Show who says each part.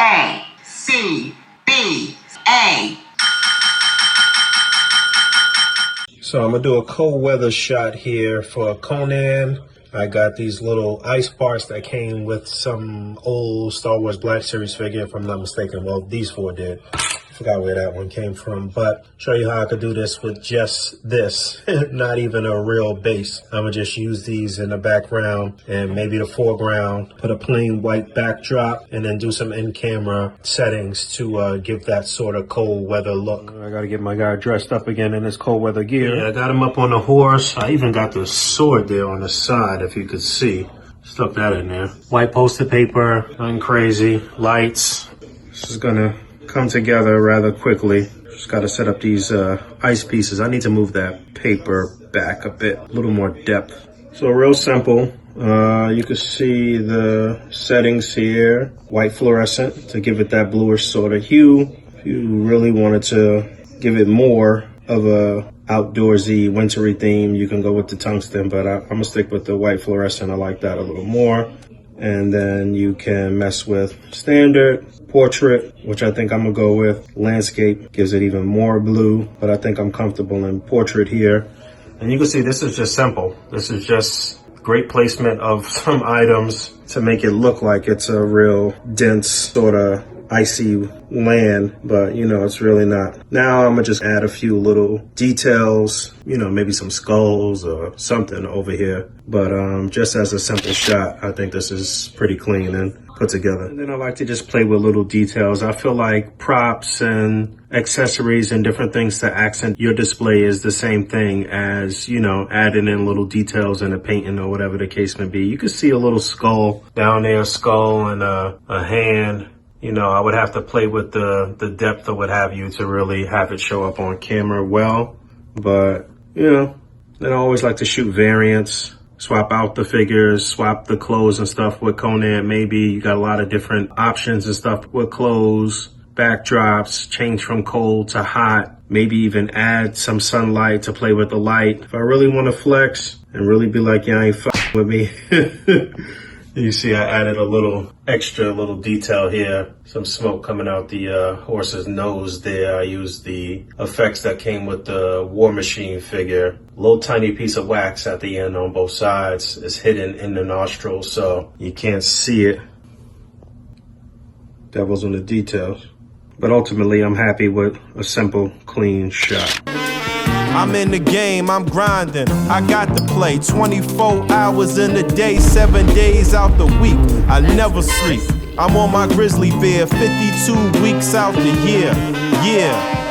Speaker 1: A.C.B.A.
Speaker 2: So I'm gonna do a cold weather shot here for Conan. I got these little ice parts that came with some old Star Wars Black Series figure, if I'm not mistaken. Well, these four did. I forgot where that one came from, but show you how I could do this with just this, not even a real base. I'm gonna just use these in the background and maybe the foreground, put a plain white backdrop, and then do some in-camera settings to give that sort of cold weather look. I gotta get my guy dressed up again in his cold weather gear. Yeah, I got him up on the horse. I even got the sword there on the side, if you could see. Stuck that in there. White poster paper, nothing crazy, lights. This is gonna come together rather quickly. Just got to set up these ice pieces. I need to move that paper back a bit, a little more depth. So real simple. You can see the settings here. White fluorescent to give it that bluish sort of hue. If you really wanted to give it more of a outdoorsy, wintry theme, you can go with the tungsten, but I'm gonna stick with the white fluorescent. I like that a little more. And then you can mess with standard, portrait, which I think I'm gonna go with. Landscape gives it even more blue, but I think I'm comfortable in portrait here. And you can see this is just simple. This is just great placement of some items to make it look like it's a real dense sort of icy land, but you know, it's really not. Now I'm gonna just add a few little details, you know, maybe some skulls or something over here. But just as a simple shot, I think this is pretty clean and put together. And then I like to just play with little details. I feel like props and accessories and different things to accent your display is the same thing as, you know, adding in little details in a painting or whatever the case may be. You can see a little skull down there, a skull and a hand. You know, I would have to play with the depth or what have you to really have it show up on camera well. But, you know, then I always like to shoot variants, swap out the figures, swap the clothes and stuff with Conan. Maybe you got a lot of different options and stuff with clothes, backdrops, change from cold to hot, maybe even add some sunlight to play with the light. If I really want to flex and really be like, yeah, ain't f***ing with me. You see I added a little extra little detail here. Some smoke coming out the horse's nose there. I used the effects that came with the War Machine figure. Little tiny piece of wax at the end on both sides is hidden in the nostrils, so you can't see it. Devil's in the details. But ultimately, I'm happy with a simple, clean shot.
Speaker 3: I'm in the game, I'm grinding, I got to play 24 hours in a day, 7 days out the week, I never sleep. I'm on my grizzly bear, 52 weeks out the year, yeah.